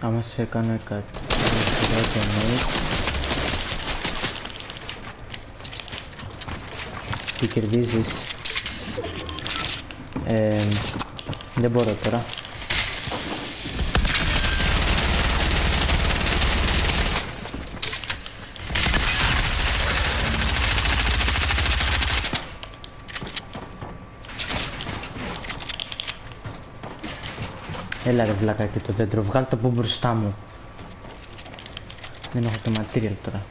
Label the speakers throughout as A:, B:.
A: Άμα σε έκανε κάτι, το nite, τι κερδίζεις. Δεν μπορώ τώρα. Έλα ρε βλάκα και το δέντρο, βγάλ' το από μπροστά μου. Δεν έχω το material τώρα.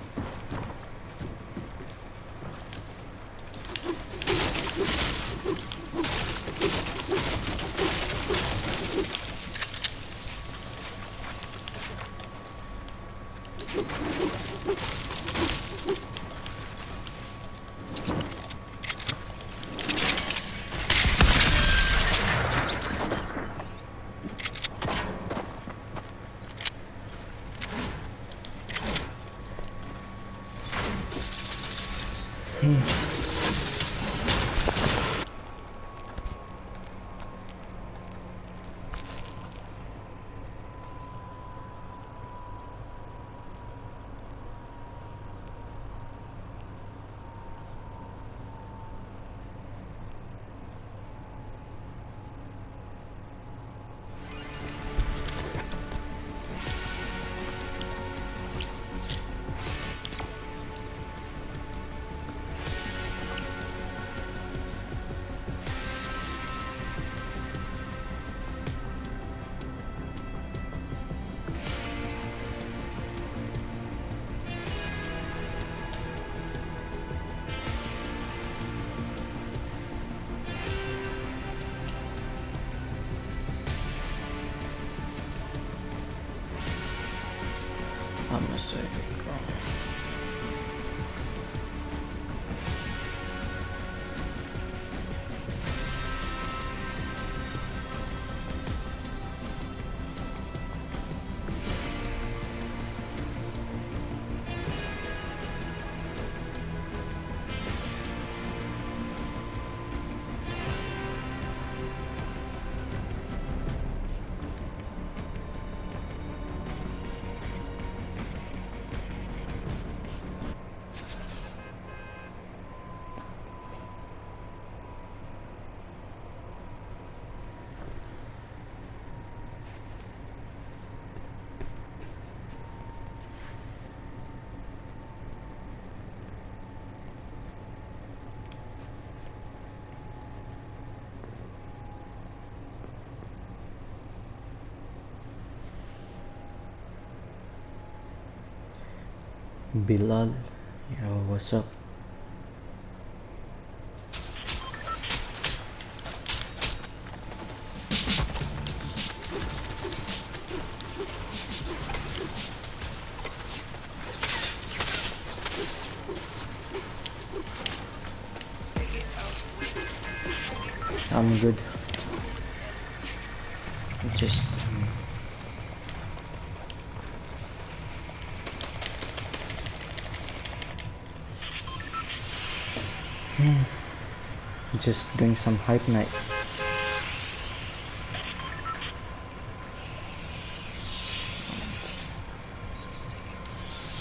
A: Bilal, yo, what's up? I'm good. Just just doing some hype night.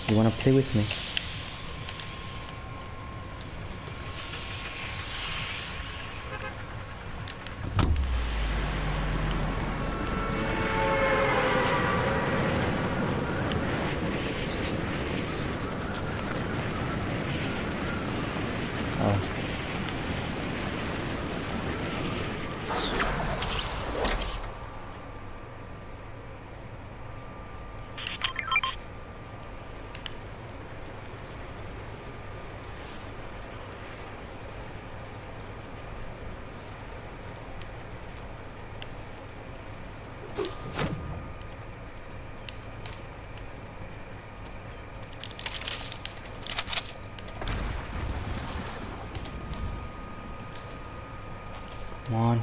A: You wanna play with me? Oh. Come on.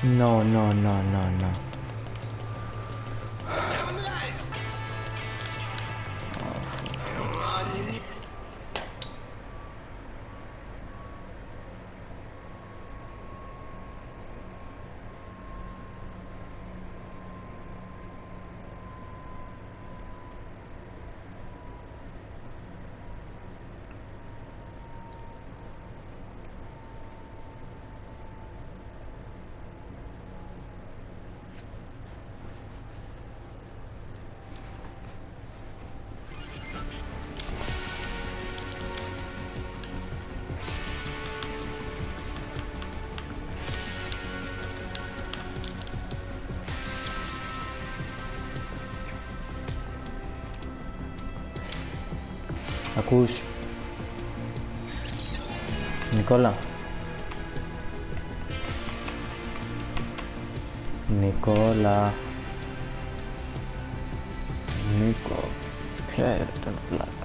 A: No, no, no, no, no. Ακούς? Νικόλα. Νικόλα. Νίκο. Ποια είναι τον φλάκα?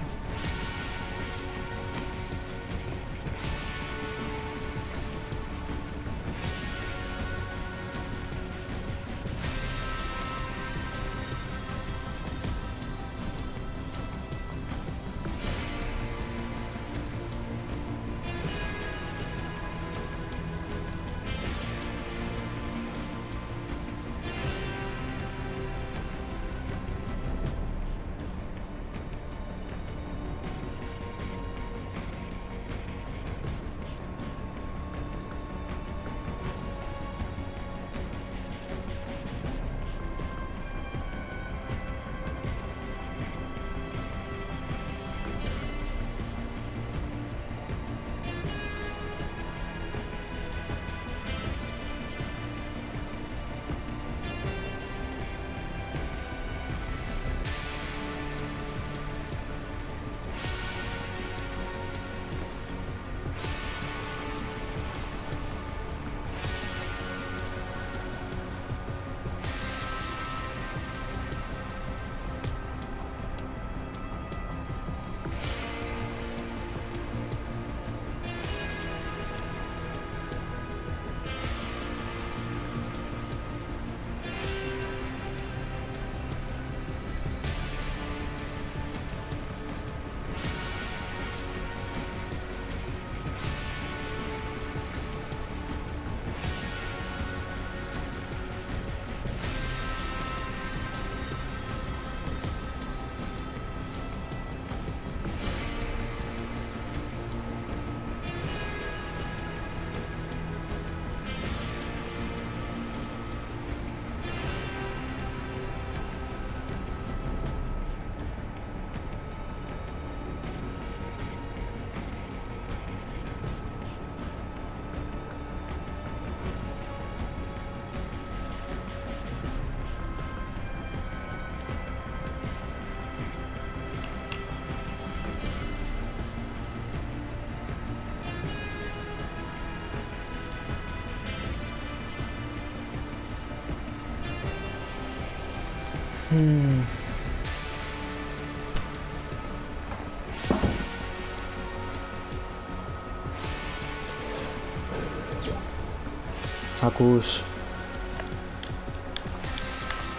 A: Ακούς?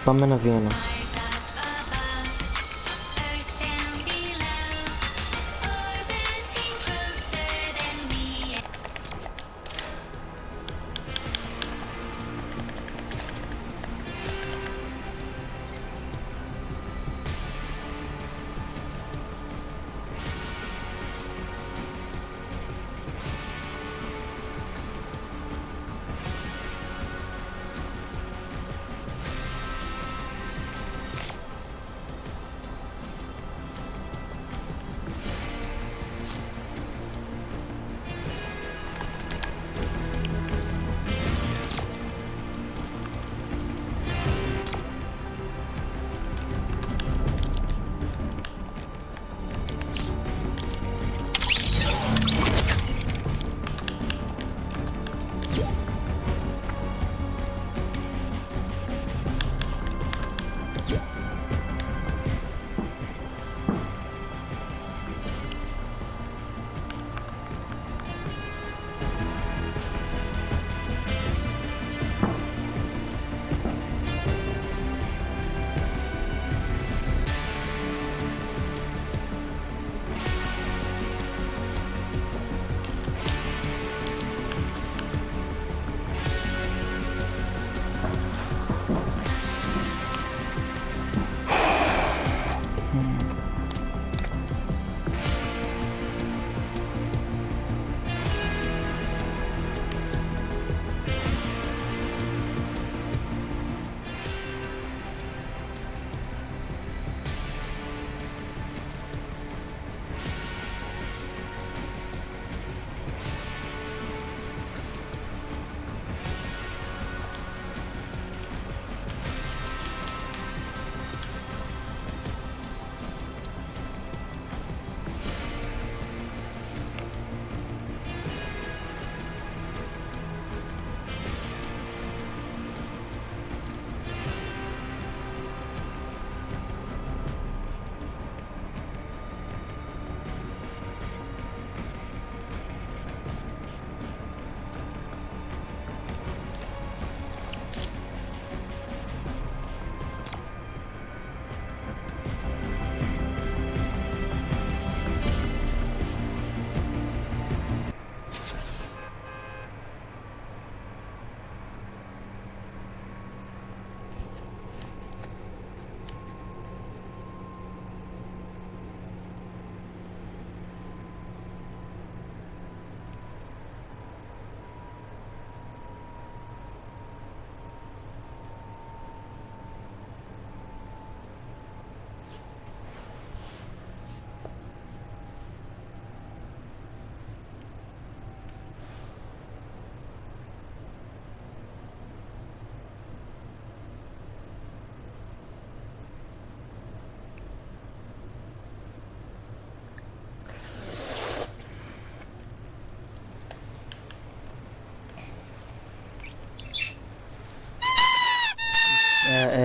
A: Πάμε ένα Βιέννα.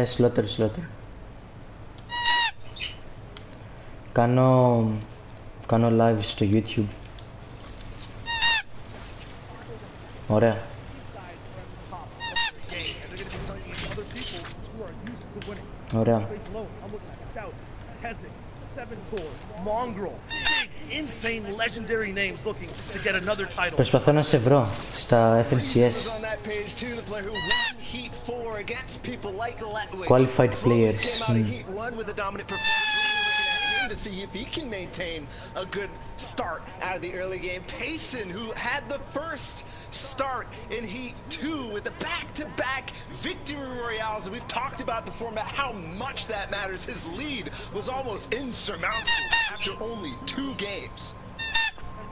A: Ναι, slaughter. Κάνω live στο YouTube. Ωραία. Ωραία. Προσπαθώ να σε βρω στα FNCS. Qualified players.
B: To see if he can maintain a good start out of the early game. Tayson, who had the first start in Heat 2 with the back-to-back victory royales, and we've talked about the format, how much that matters. His lead was almost insurmountable after only 2 games.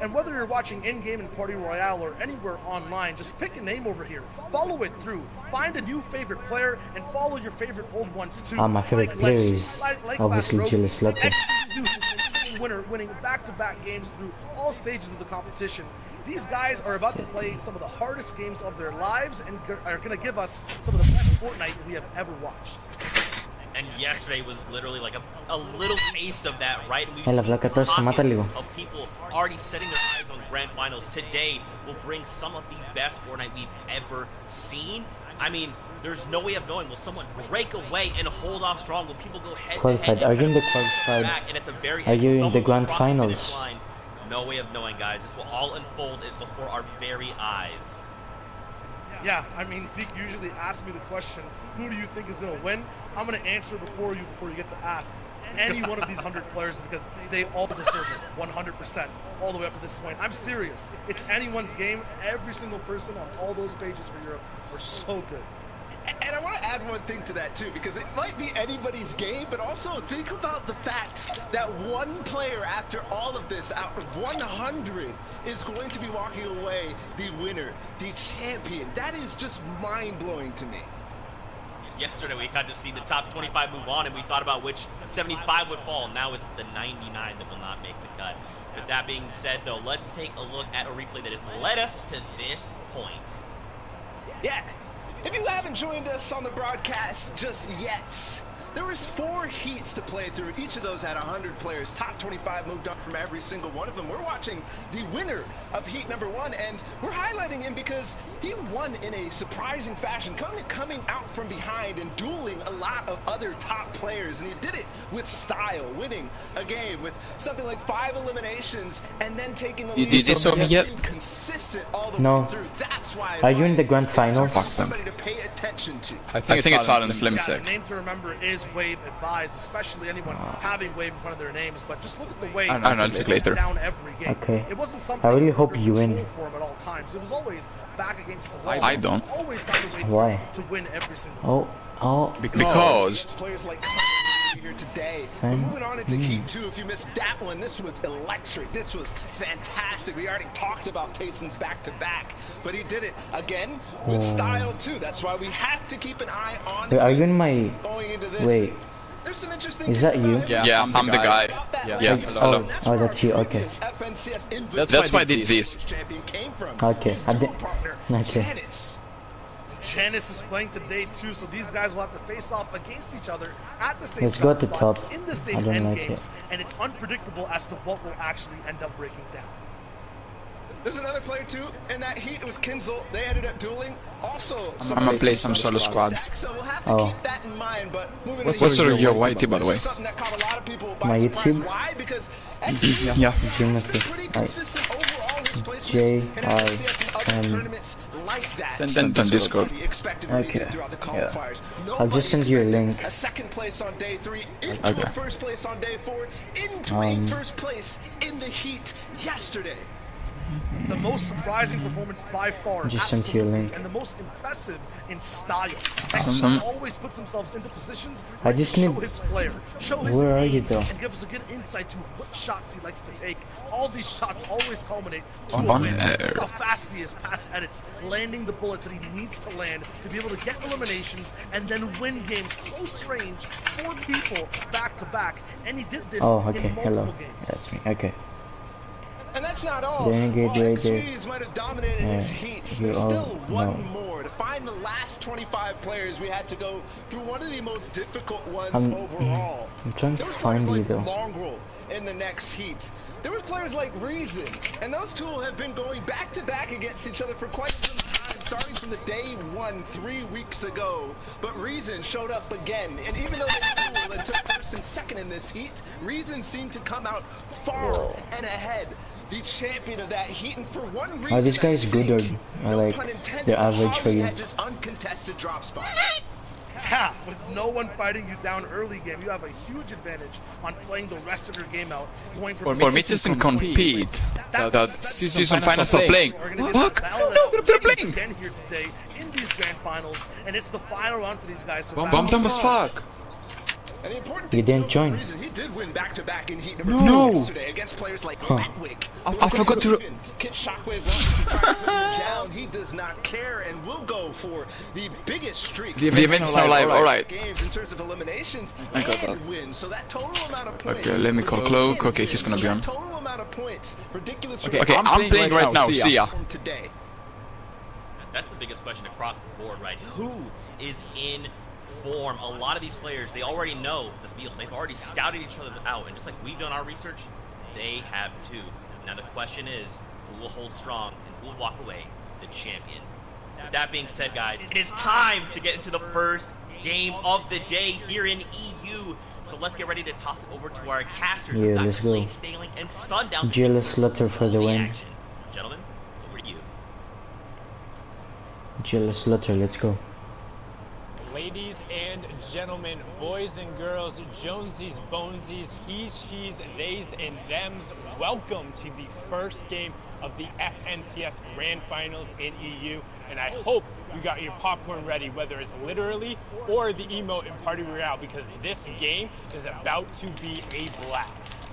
C: And whether you're watching in-game in Party Royale or anywhere online, just pick a name over here, follow it through, find a new favorite player, and follow your favorite old ones too.
A: My favorite player is obviously Julius Slaughter.
C: Winning back-to-back games through all stages of the competition. These guys are about to play some of the hardest games of their lives and are going to give us some of the best Fortnite we have ever watched.
D: And yesterday was literally like a little taste of that, right? And we've
A: seen
D: pockets of people already setting their eyes on grand finals. Today will bring some of the best Fortnite we've ever seen. I mean, there's no way of knowing. Will someone break away and hold off strong? Will people go head to head?
A: Are you in the qualified?
D: And at the very
A: Are
D: end,
A: you in the grand finals?
D: No way of knowing, guys. This will all unfold before our very eyes.
C: Yeah, I mean, Zeke usually asks me the question, who do you think is going to win? I'm going to answer before you get to ask any one of these 100 players because they all deserve it, 100%, all the way up to this point. I'm serious. It's anyone's game. Every single person on all those pages for Europe are so good.
B: And I want to add one thing to that too, because it might be anybody's game, but also think about the fact that one player after all of this, out of 100, is going to be walking away the winner, the champion. That is just mind-blowing to me.
D: Yesterday we got to see the top 25 move on, and we thought about which 75 would fall. Now it's the 99 that will not make the cut. With that being said, though, let's take a look at a replay that has led us to this point.
B: Yeah. If you haven't joined us on the broadcast just yet, there was 4 heats to play through. Each of those had 100 players. Top 25 moved up from every single one of them. We're watching the winner of heat number 1, and we're highlighting him because he won in a surprising fashion, coming out from behind and dueling a lot of other top players, and he did it with style, winning a game with something like 5 eliminations and then taking the lead.
E: Did this over yet?
B: Consistent all the
A: No.
B: way through. That's why
A: Are you in the grand final?
B: Somebody to pay attention to.
E: I think it's Arden's
C: Yeah,
E: Limited.
C: the name to remember is Wave advised, especially anyone having Wave in front of their names. But just look at the way
E: I'll later.
C: down every game.
A: Okay.
C: It wasn't something
A: I really hope
C: under
A: you win.
C: control for him at all times. It was always back against the wall.
E: I don't.
C: Always found a way
A: Why?
C: to win every single time.
E: Because
B: Players like here today. But moving on into Heat 2, if you missed that one, this was electric. This was fantastic. We already talked about Tayson's back-to-back, but he did it again with style too. That's why we have to keep an eye on
A: Wait, are you in my...
B: going into this.
A: Wait.
B: There's some interesting
A: Is that you?
E: yeah, I'm the guy. Yeah, hello.
A: Oh, that's you, okay.
E: That's why I did this.
A: Okay, I did... Okay.
C: Janice is playing today too, so these guys will have to face off against each other at the same
A: Let's go at the
C: spot,
A: top.
C: in the same
A: I don't
C: end
A: like
C: games,
A: it.
C: and it's unpredictable as to what will actually end up breaking down.
B: There's another player too in that heat. It was Kinzel. They ended up dueling. Also,
E: I'm gonna play some solo squads.
B: So we'll have to keep that in mind. But moving
E: What's your YT, by the way?
B: Something that caught a lot of people by
A: My
B: surprise.
A: YouTube?
B: Why? Because
E: Yeah.
A: Jimothy.
B: pretty consistent overall his placements
A: J
B: in
A: I
B: FNCS and other
A: M.
B: tournaments like that.
E: Send on Discord.
A: Okay. Yeah. I'll just send you a link.
B: A second place on day 3 into a first place on day 4 into a first place in the heat yesterday.
C: The most surprising performance by far,
A: Just sent you a link.
C: and the most impressive in style.
E: Awesome.
C: He always puts themselves into positions
A: I
C: where
A: just
C: to show
A: need-
C: his flair, show his
A: Where are you,
C: aim,
A: though?
C: and give us a good insight to what shots he likes to take. All these shots always culminate to a
E: On
C: win.
E: air.
C: Just how fast he is past edits, landing the bullets that he needs to land to be able to get eliminations and then win games close range, 4 people back to back, and he did this
A: Oh,
C: in
A: okay.
C: multiple
A: Hello.
C: games.
A: That's me. Okay.
B: And that's not all.
A: Renegade
B: While
A: Raider.
B: XYZ might have dominated his heat,
A: you
B: there's
A: all
B: still one
A: know.
B: more To find the last 25 players, we had to go through one of the most difficult ones overall.
A: I'm trying to
B: There was
A: find
B: players
A: you
B: like
A: though.
B: Mongrel in the next heat. There was players like Reason, and those two have been going back-to-back against each other for quite some time, starting from the day one 3 weeks ago. But Reason showed up again, and even though they dueled and took first and second in this heat, Reason seemed to come out far and ahead. The champion of that heat, and for one reason,
A: These guys good or
B: no
A: like
B: pun intended,
A: they're average for
B: Holly
A: you?
B: had just uncontested drop spots.
C: Yeah, with no one fighting you down early game, you have a huge advantage on playing the rest of your game out. Going
E: For me, it doesn't compete. The season finals are playing. What? They're playing!
C: Again here today in these grand finals, and it's the final round for these guys.
E: Bomb dumb as fuck.
B: And the important
A: You
B: thing
A: didn't
B: to
A: join.
B: note for Reason, he did win back-to-back in heat number
E: No.
B: 2 yesterday against players like Ratwick.
E: I forgot to...
B: Kid Shockwave wants to try to put him down. He does not care and will go for the biggest streak.
E: The event's now live, alright.
B: Games in terms of eliminations
E: I got
B: and
E: that.
B: wins. So that total amount of points.
E: Okay, let me call Cloak. Okay, he's gonna be on.
B: Total amount of points. Ridiculous.
E: Okay, I'm playing right now. See ya.
B: Today.
D: That's the biggest question across the board, right? Who is in form? A lot of these players, they already know the field. They've already scouted each other out, and just like we've done our research, they have too. Now the question is, who will hold strong and who will walk away the champion? With that being said, guys, it is time to get into the first game of the day here in EU. So let's get ready to toss it over to our casters.
A: Yeah,
D: We've got
A: let's go.
D: Clay, Staling, and Sundown.
A: Jealous Lutter for the win.
D: Action. Gentlemen, over to you.
A: Jealous Lutter, let's go.
F: Ladies and gentlemen, boys and girls, Jonesies, Bonesies, he's, she's, theys, and thems, welcome to the first game of the FNCS Grand Finals in EU, and I hope you got your popcorn ready, whether it's literally or the emote in Party Royale, because this game is about to be a blast.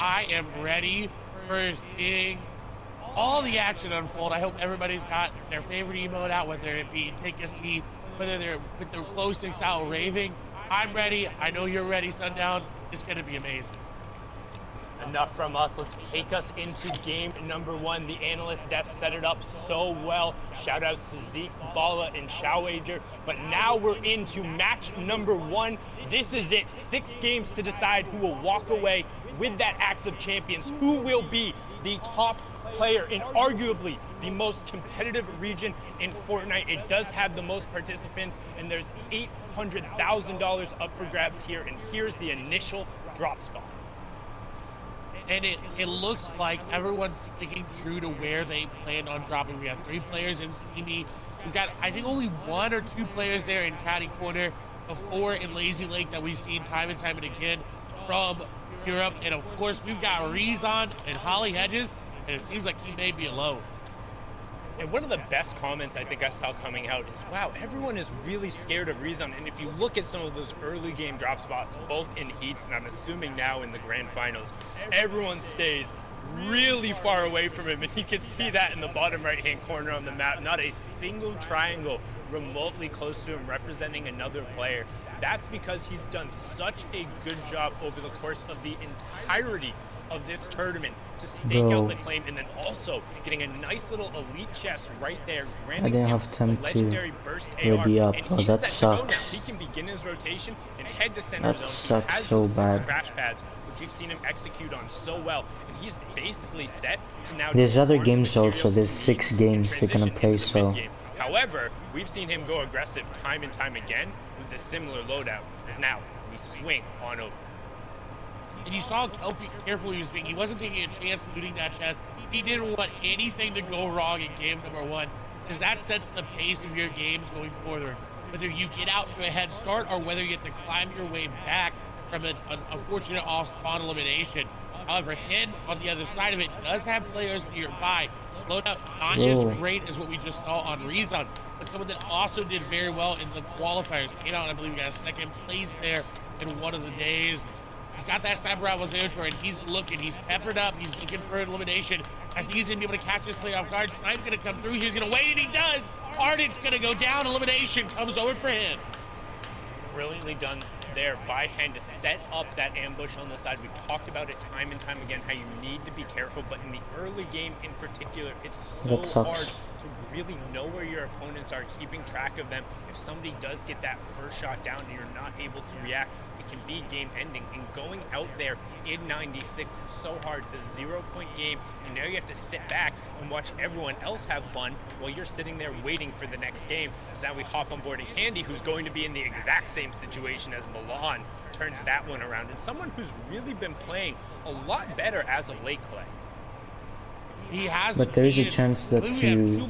G: I am ready for seeing all the action unfold. I hope everybody's got their favorite emote out, whether it be take a seat, whether they're with their glow sticks out raving. I'm ready. I know you're ready, Sundown. It's going to be amazing.
F: Enough from us. Let's take us into game number one. The analyst desk set it up so well. Shout outs to Zeke, Bala, and Showager. But now we're into match number one. This is it. 6 games to decide who will walk away with that Axe of Champions. Who will be the top player in arguably the most competitive region in Fortnite. It does have the most participants, and there's $800,000 up for grabs here, and here's the initial drop spot.
G: And it looks like everyone's sticking true to where they planned on dropping. We have 3 players in CB. We've got, I think, only 1 or 2 players there in Caddy Corner, 4 in Lazy Lake that we've seen time and time and again from Europe. And of course, we've got Rezon and Holly Hedges, and it seems like he may be alone.
F: And one of the best comments I think I saw coming out is, wow, everyone is really scared of Rezon. And if you look at some of those early game drop spots, both in heats and I'm assuming now in the grand finals, everyone stays really far away from him. And you can see that in the bottom right-hand corner on the map. Not a single triangle remotely close to him representing another player. That's because he's done such a good job over the course of the entirety of this tournament to stake out the claim, and then also getting a nice little elite chest right there.
A: I didn't have time
F: legendary burst
A: to ready
F: AR,
A: up.
F: and
A: Oh,
F: he's
A: that
F: set to go now.
A: sucks.
F: He can begin his rotation and head to center
A: That
F: zone.
A: sucks
F: He has
A: so
F: those 6
A: bad.
F: scratch pads, which we've seen him execute on so well, and he's basically set to now.
A: There's
F: just
A: other
F: farm the
A: games also.
F: materials
A: There's
F: he needs
A: 6
F: in
A: games they're gonna
F: transition
A: play,
F: into the
A: so
F: mid-game. However, we've seen him go aggressive time and time again with a similar loadout. As now we swing on over.
G: And you saw Kelpie careful he was being. He wasn't taking a chance looting that chest. He didn't want anything to go wrong in game number 1, because that sets the pace of your games going forward. Whether you get out to a head start or whether you get to climb your way back from an unfortunate off-spawn elimination. However, Hen, on the other side of it, does have players nearby. Loadout not as great as what we just saw on Rezon, but someone that also did very well in the qualifiers. Came out, I believe, he got a second place there in one of the days. He's got that sniper rifle territory, and he's looking. He's peppered up. He's looking for an elimination. I think he's going to be able to catch this play off guard. Snipe's going to come through. He's going to wait, and he does. Ardent's going to go down. Elimination comes over for him.
F: Brilliantly done there by hand to set up that ambush on the side. We've talked about it time and time again, how you need to be careful, but in the early game in particular, it's so hard to really know where your opponents are, keeping track of them. If somebody does get that first shot down and you're not able to react, it can be game ending. And going out there in 96 is so hard. The 0-point game, and now you have to sit back and watch everyone else have fun while you're sitting there waiting for the next game. So now we hop on board, and Candy, who's going to be in the exact same situation as Milan, turns that one around. And someone who's really been playing a lot better as of late, Clay.
G: He has,
A: but there is a chance that you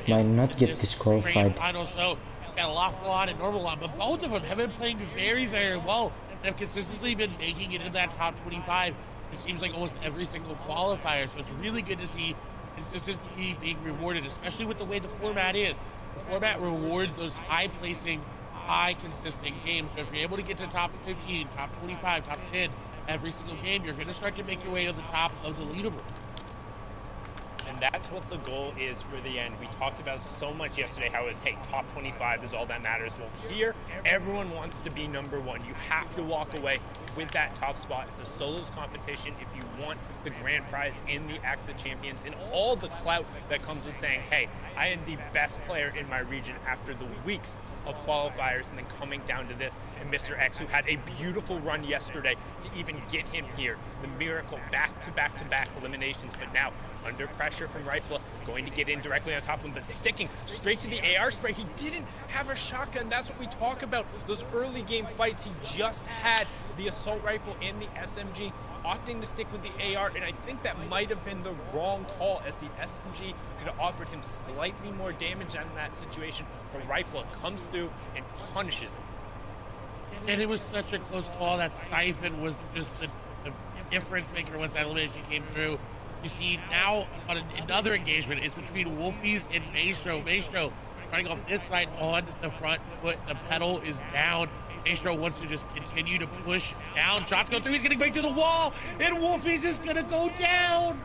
A: might not get disqualified.
G: So got a lost Milan and normal Milan, but both of them have been playing very, very well and have consistently been making it into that top 25. It seems like almost every single qualifier, so it's really good to see consistency being rewarded, especially with the way the format is. The format rewards those high-placing, high-consistent games, so if you're able to get to top 15, top 25, top 10 every single game, you're going to start to make your way to the top of the leaderboard.
F: And that's what the goal is for the end. We talked about so much yesterday how it's, hey, top 25 is all that matters. Well, here, everyone wants to be number one. You have to walk away with that top spot. It's a solos competition if you want the grand prize in the Exit Champions and all the clout that comes with saying, hey, I am the best player in my region after the weeks of qualifiers and then coming down to this. And Mr. X, who had a beautiful run yesterday to even get him here. The miracle, back-to-back-to-back eliminations, but now under pressure from Rifle, going to get in directly on top of him, but sticking straight to the AR spray. He didn't have a shotgun. That's what we talk about. Those early game fights, he just had the assault rifle and the SMG, opting to stick with the AR, and I think that might have been the wrong call, as the SMG could have offered him slightly more damage in that situation, but Rifle comes through and punishes him.
G: And it was such a close call. That Siphon was just the difference maker once that elimination came through. You see now on another engagement, it's between Wolfies and Maestro. Maestro running off this side on the front foot. The pedal is down. Maestro wants to just continue to push down. Shots go through. He's going to break through the wall. And Wolfies is going to go down.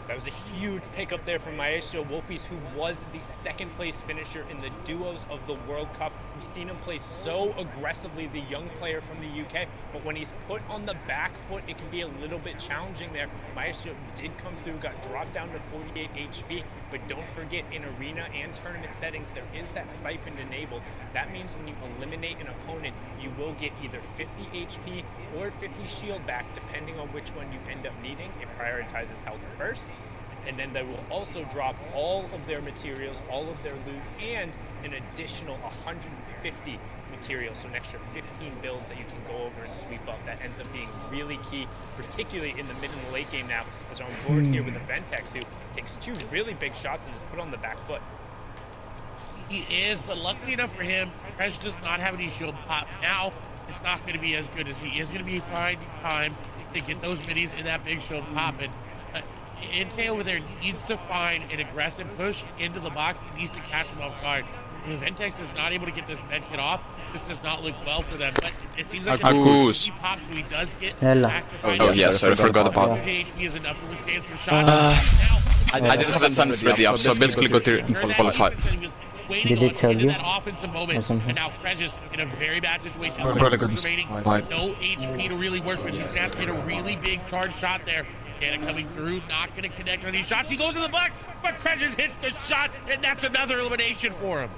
F: That was a huge pickup there from Maestro Wolfies, who was the second place finisher in the duos of the World Cup. We've seen him play so aggressively, the young player from the UK, but when he's put on the back foot, it can be a little bit challenging there. Maestro did come through, got dropped down to 48 HP, but don't forget, in arena and tournament settings, there is that siphon enabled. That means when you eliminate an opponent, you will get either 50 HP or 50 shield back, depending on which one you end up needing. It prioritizes health first. And then they will also drop all of their materials, all of their loot, and an additional 150 materials, so an extra 15 builds that you can go over and sweep up. That ends up being really key, particularly in the mid and the late game now, as I'm on board here with the Ventex, who takes two really big shots and is put on the back foot.
G: He is, but luckily enough for him, Fresh does not have any shield pop. Now, it's not going to be as good as he is going to be finding time to get those minis in that big shield pop. And Intay over there needs to find an aggressive push into the box. He needs to catch him off guard. If Ventex is not able to get this med kit off, this does not look well for them. But it seems like he pops, so he does get back to find
E: I forgot about
G: it. HP is enough to withstand some shots.
E: I didn't have the chance ready up, so I basically got here in qualify.
A: Did they tell you?
G: Or something? And now Precious in a very bad situation. No HP to really work with. He's going to have to get a really big charge shot there. Cannon coming through, not going to connect on these shots. He goes to the box, but Precious hits the shot, and that's another elimination for him.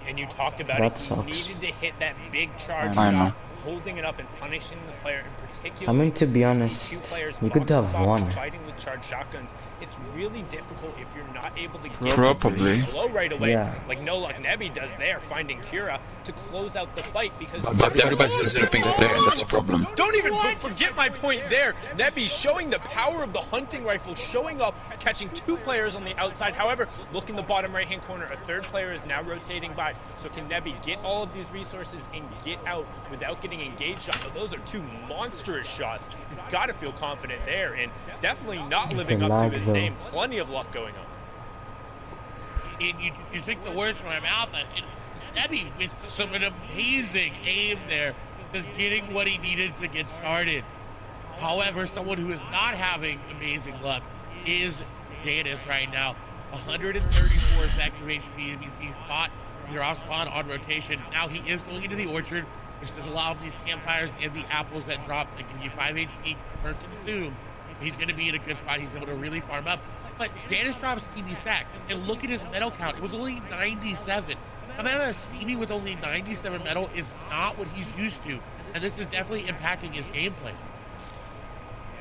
F: And you talked about it. He needed to hit that big charge shot, holding it up and punishing the player in particular.
A: I mean, to be honest, we could have won.
F: Fighting with charged shotguns, it's really difficult if you're not able to
E: get
F: blow right away, like No Luck Nebby does there, finding Kira to close out the fight, because
E: but everybody's slipping there, that's a problem.
F: Don't even forget my point there. Nebby showing the power of the hunting rifle, showing up, catching two players on the outside. However, look in the bottom right hand corner, a third player is now rotating by. So can Nebby get all of these resources and get out without getting engaged on? But those are two monstrous shots. He's got to feel confident there, and definitely not living up to his name. Plenty of luck going on.
G: And you took the words from my mouth. Nebby with an amazing aim there, just getting what he needed to get started. However, someone who is not having amazing luck is Janice right now. 134 effective HP. It means he's fought either off spawn on rotation. Now he is going into the orchard which does allow these campfires and the apples that drop that give you 5 HP per consume. He's going to be in a good spot. He's able to really farm up. But Janus drops Stevie stacks, and look at his metal count. It was only 97. A man of Stevie with only 97 metal is not what he's used to, and this is definitely impacting his gameplay.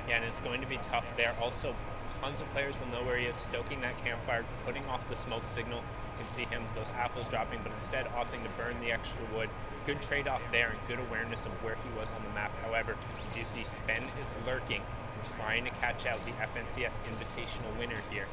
F: Yeah, and it's going to be tough there. Also, tons of players will know where he is, stoking that campfire, putting off the smoke signal. You can see him, those apples dropping, but instead opting to burn the extra wood. Good trade-off there and good awareness of where he was on the map. However, you see Spen is lurking and trying to catch out the FNCS Invitational winner here.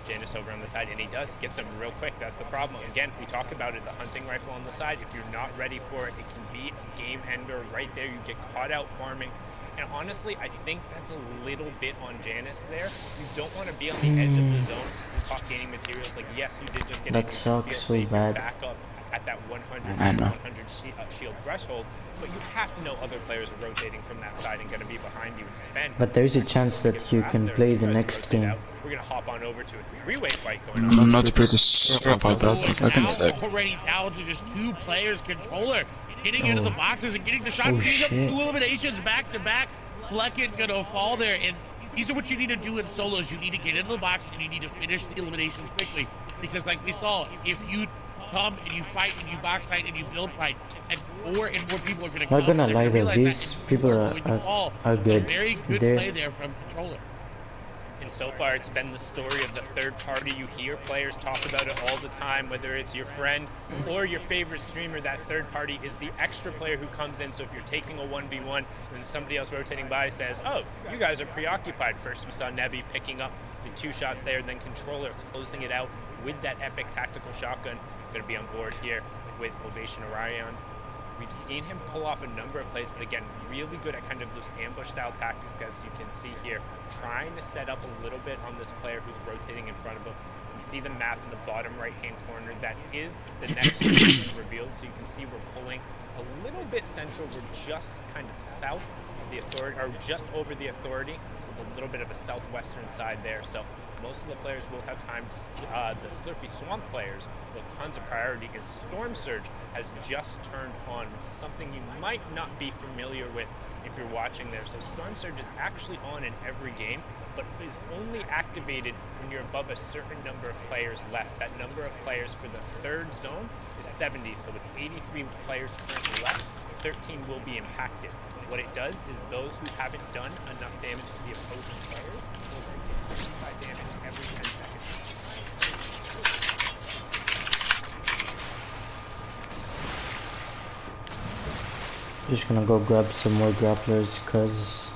F: Janus over on the side, and he does get some real quick. That's the problem. Again, we talk about it, the hunting rifle on the side. If you're not ready for it, it can be a game ender right there. You get caught out farming. And honestly, I think that's a little bit on Janus there. You don't want to be on the edge of the zone, caught gaining materials. Like, yes, you did just get
A: that sucks so bad.
F: Back up at that 100 shield threshold, but you have to know other players are rotating from that side and going to be behind you and spend.
A: But there's a chance that you can play the next game.
F: We're going to hop on over to a three-way fight going on.
E: I'm not pretty sure about that, but I think so.
G: Already down to just 2 players. Controller getting into the boxes and getting the shot. Getting up 2 eliminations back to back. Flecken gonna fall there, and these are what you need to do in solos. You need to get into the box and you need to finish the eliminations quickly, because like we saw, if you come and you fight and you box fight and you build fight, and more and more people are gonna come.
A: Not gonna lie though, these people are good.
G: Very good play there from Controller.
F: And so far, it's been the story of the third party. You hear players talk about it all the time, whether it's your friend or your favorite streamer. That third party is the extra player who comes in. So if you're taking a 1v1 and somebody else rotating by says, oh, you guys are preoccupied. First, we saw Nebby picking up the 2 shots there, then Controller closing it out with that epic tactical shotgun. Going to be on board here with Ovation Orion. We've seen him pull off a number of plays, but again, really good at kind of those ambush-style tactics, as you can see here, trying to set up a little bit on this player who's rotating in front of him. You see the map in the bottom right-hand corner. That is the next region revealed, so you can see we're pulling a little bit central. We're just kind of south of the authority, or just over the authority, with a little bit of a southwestern side there. So most of the players will have time. The Slurpy Swamp players will have tons of priority, because Storm Surge has just turned on, which is something you might not be familiar with if you're watching there. So Storm Surge is actually on in every game, but is only activated when you're above a certain number of players left. That number of players for the third zone is 70, so with 83 players currently left, 13 will be impacted. What it does is those who haven't done enough damage to the opposing player will take damage every 10 seconds.
A: Just gonna go grab some more grapplers, cause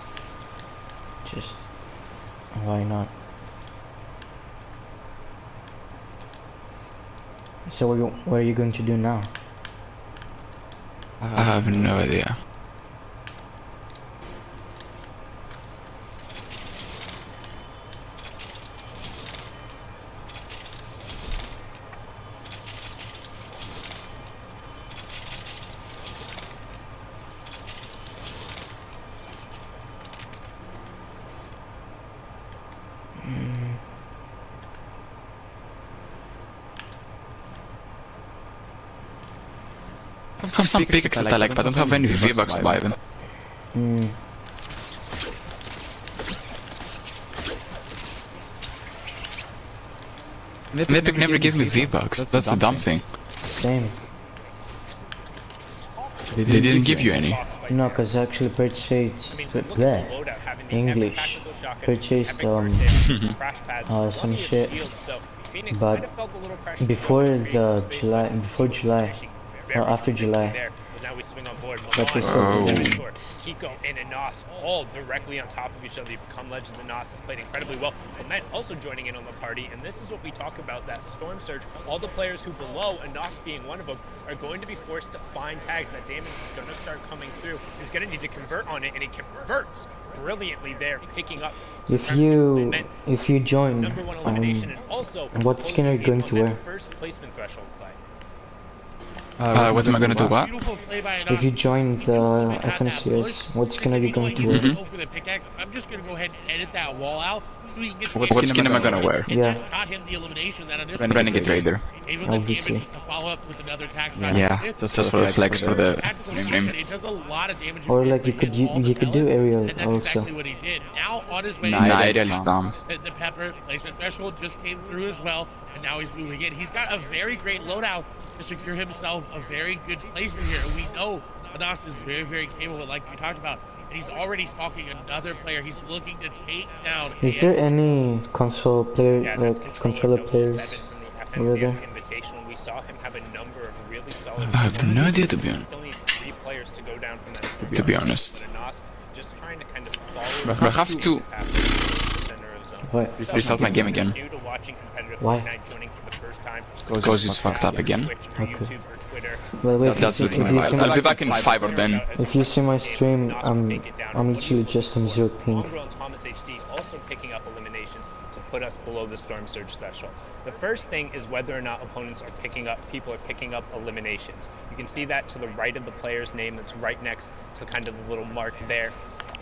A: just why not? So what are you going to do now?
E: I have no idea. I have some pickaxe that I like, but I don't have any V-Bucks to buy them. Epic never gave me V-Bucks, that's the dumb thing.
A: Same.
E: They didn't give you any.
A: No, cause actually purchased English purchased some shit, but before July, or after July.
F: Now we swing on board.
A: But
F: Kiko and Anos all directly on top of each other. You become legends. Anos has played incredibly well. Clement also joining in on the party, and this is what we talk about, that Storm Surge. All the players who below, Anos being one of them, are going to be forced to find tags. That damage is going to start coming through. He's going to need to convert on it, and he converts brilliantly there, picking up.
A: If you join,
F: #1 elimination, and also
A: what skin are you going to wear?
F: First placement threshold play.
E: What am I gonna do? What?
A: If you join the FNCS, what skin are you going to wear?
G: I'm just gonna go ahead and edit that wall out. we can get
E: What skin am I gonna wear?
G: and
A: Yeah.
G: that got him the elimination that initially
E: Renegade Raider.
G: gave him the
A: Obviously.
G: damage to follow up with another attack shot.
E: Yeah, just for the flex for the
G: That's the
E: stream.
G: solution. It does a lot of damage.
A: Or
G: if
A: like you
G: hit
A: could
G: all the
A: you could do
G: pellets,
A: aerial
G: and that's
A: also.
G: exactly what he did. Now on his way
E: Nite
G: to
E: Stomp.
G: the pepper placement threshold just came through as well, and now he's moving in. He's got a very great loadout to secure himself a very good placement here. And we know Anas is very, very capable, like we talked about. And he's already stalking another player. He's looking to take down.
A: Is there any console player,
F: Yeah, that's
A: like controller
F: Noble
A: players
F: 7 from the
A: over
F: FNCS
A: there?
F: Invitational. We saw him have a number of really solid.
E: I have no idea, to be honest.
F: Still need 3 players to go down from that.
E: To be honest.
F: But Anas just trying to kind of follow.
E: But I have to
F: the center of zone.
A: What?
E: restart my game again.
F: New to watching competitive
A: Why?
F: Fortnite, joining for the first time.
E: Because it's fucked up again.
F: Twitch or
A: Okay.
F: YouTube or Twitter.
A: Well, wait, if you
E: That's
A: see,
E: the thing.
A: if you see
E: I'll be
A: my,
E: back in 5 or 10.
A: if you see my stream, I'm literally just on 0 ping.
F: Mongrel and Thomas HD also picking up eliminations to put us below the Storm Surge threshold. The first thing is whether or not opponents are picking up, people are picking up eliminations. You can see that to the right of the player's name that's right next to kind of the little mark there.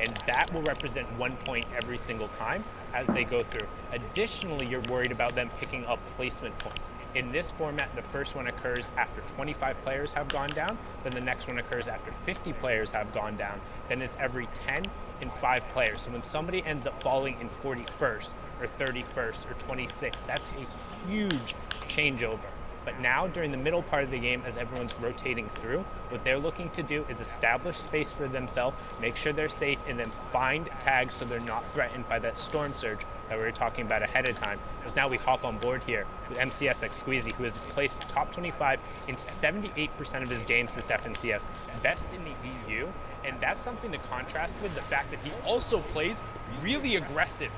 F: And that will represent 1 point every single time as they go through. Additionally, you're worried about them picking up placement points. In this format, the first one occurs after 25 players have gone down, then the next one occurs after 50 players have gone down, then it's every 10 and 5 players. So when somebody ends up falling in 41st or 31st or 26th, that's a huge changeover. But now, during the middle part of the game, as everyone's rotating through, what they're looking to do is establish space for themselves, make sure they're safe, and then find tags so they're not threatened by that storm surge that we were talking about ahead of time. As now we hop on board here with MCS X Squeezy, who has placed top 25 in 78% of his games this FNCS, best in the EU, and that's something to contrast with the fact that he also plays really aggressive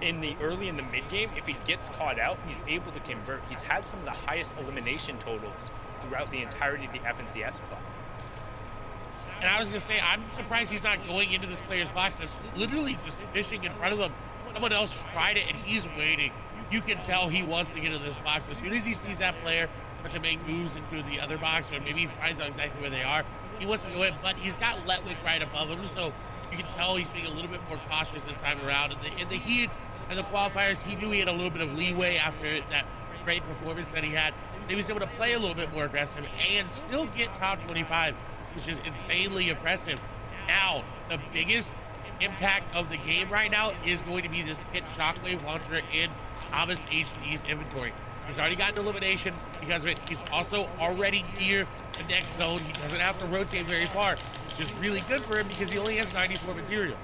F: in the early and the mid game. If he gets caught out, he's able to convert. He's had some of the highest elimination totals throughout the entirety of the FNCS club.
G: And I was going to say, I'm surprised he's not going into this player's box. That's literally just fishing in front of him. Someone else tried it, and he's waiting. You can tell he wants to get into this box. As soon as he sees that player start to make moves into the other box, or maybe he finds out exactly where they are, he wants to go in. But he's got Letwick right above him, so you can tell he's being a little bit more cautious this time around. In the heat and the qualifiers, he knew he had a little bit of leeway after that great performance that he had. He was able to play a little bit more aggressive and still get top 25, which is insanely impressive. Now, the biggest impact of the game right now is going to be this hit shockwave launcher in Thomas HD's inventory. He's already gotten elimination because of it. He's also already near the next zone. He doesn't have to rotate very far, which is really good for him because he only has 94 material.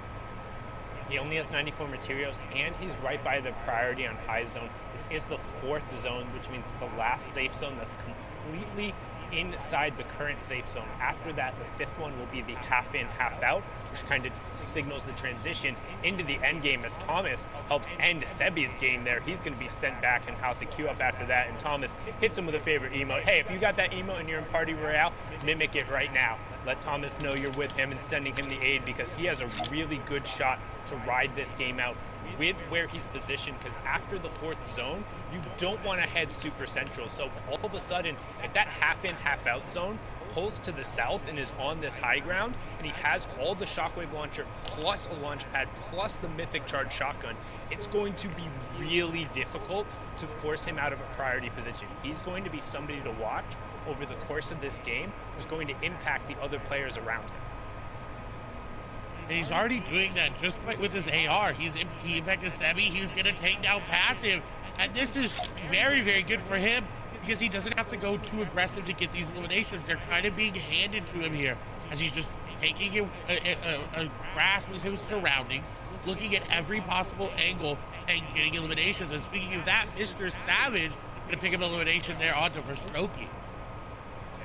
F: He only has 94 materials, and he's right by the priority on high zone. This is the 4th zone, which means it's the last safe zone that's completely inside the current safe zone. After that, the 5th one will be the half in, half out, which kind of signals the transition into the end game as Thomas helps end Sebi's game there. He's going to be sent back and have to queue up after that, and Thomas hits him with a favorite emote. Hey, if you got that emote and you're in Party Royale, mimic it right now. Let Thomas know you're with him and sending him the aid, because he has a really good shot to ride this game out with where he's positioned, because after the 4th zone, you don't want to head super central. So all of a sudden, if that half in, half out zone pulls to the south and is on this high ground, and he has all the shockwave launcher plus a launch pad plus the mythic charge shotgun, it's going to be really difficult to force him out of a priority position. He's going to be somebody to watch over the course of this game who's going to impact the other players around him.
G: And he's already doing that just with his AR. He impacted Sebi. He's going to take down passive. And this is very, very good for him because he doesn't have to go too aggressive to get these eliminations. They're kind of being handed to him here as he's just taking a grasp of his surroundings, looking at every possible angle and getting eliminations. And speaking of that, Mr. Savage going to pick up an elimination there onto Verstroki.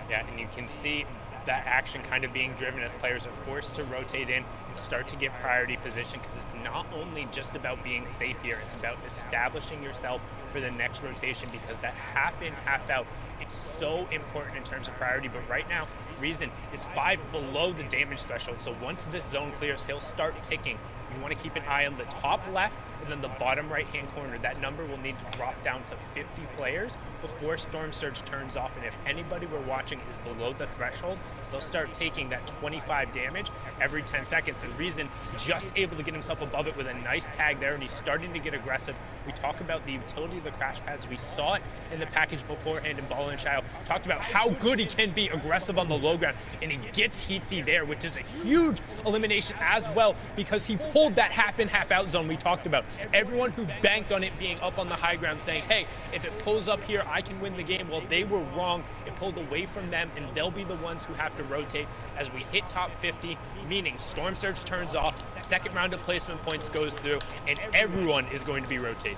F: Yeah, and you can see that action kind of being driven as players are forced to rotate in and start to get priority position, because it's not only just about being safe here, it's about establishing yourself for the next rotation, because that half in, half out, it's so important in terms of priority. But right now, Reason is 5 below the damage threshold, so once this zone clears, he'll start ticking. You want to keep an eye on the top left and then the bottom right hand corner. That number will need to drop down to 50 players before Storm Surge turns off, and if anybody we're watching is below the threshold, They'll start taking that 25 damage every 10 seconds. And Reason just able to get himself above it with a nice tag there, and he's starting to get aggressive. We talk about the utility of the crash pads. We saw it in the package beforehand in Ball and Shadow. Talked about how good he can be aggressive on the low ground, and he gets Heatsy there, which is a huge elimination as well, because he pulled that half in, half out zone we talked about. Everyone who banked on it being up on the high ground saying, hey, if it pulls up here, I can win the game. Well, they were wrong. It pulled away from them, and they'll be the ones who have to rotate as we hit top 50, meaning Storm Surge turns off, second round of placement points goes through, and everyone is going to be rotating.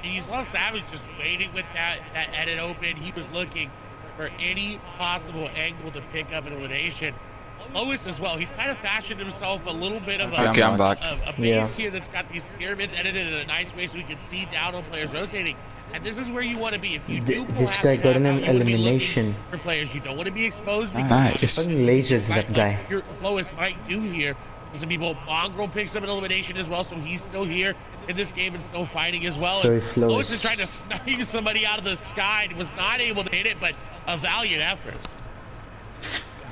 G: And you saw Savage just waiting with that edit open. He was looking for any possible angle to pick up an elimination. Lois as well. He's kind of fashioned himself a little bit of a base here that's got these pyramids edited in a nice way so we can see down on players rotating. And this is where you want to be. If you do pull
A: this guy got an elimination.
G: For players, you don't want to be exposed.
A: Nice. Fucking lasers that guy.
G: Lois might do here. Some people, Mongrel picks up an elimination as well, so he's still here in this game and still fighting as well. Lois is trying to snipe somebody out of the sky and was not able to hit it, but a valiant effort.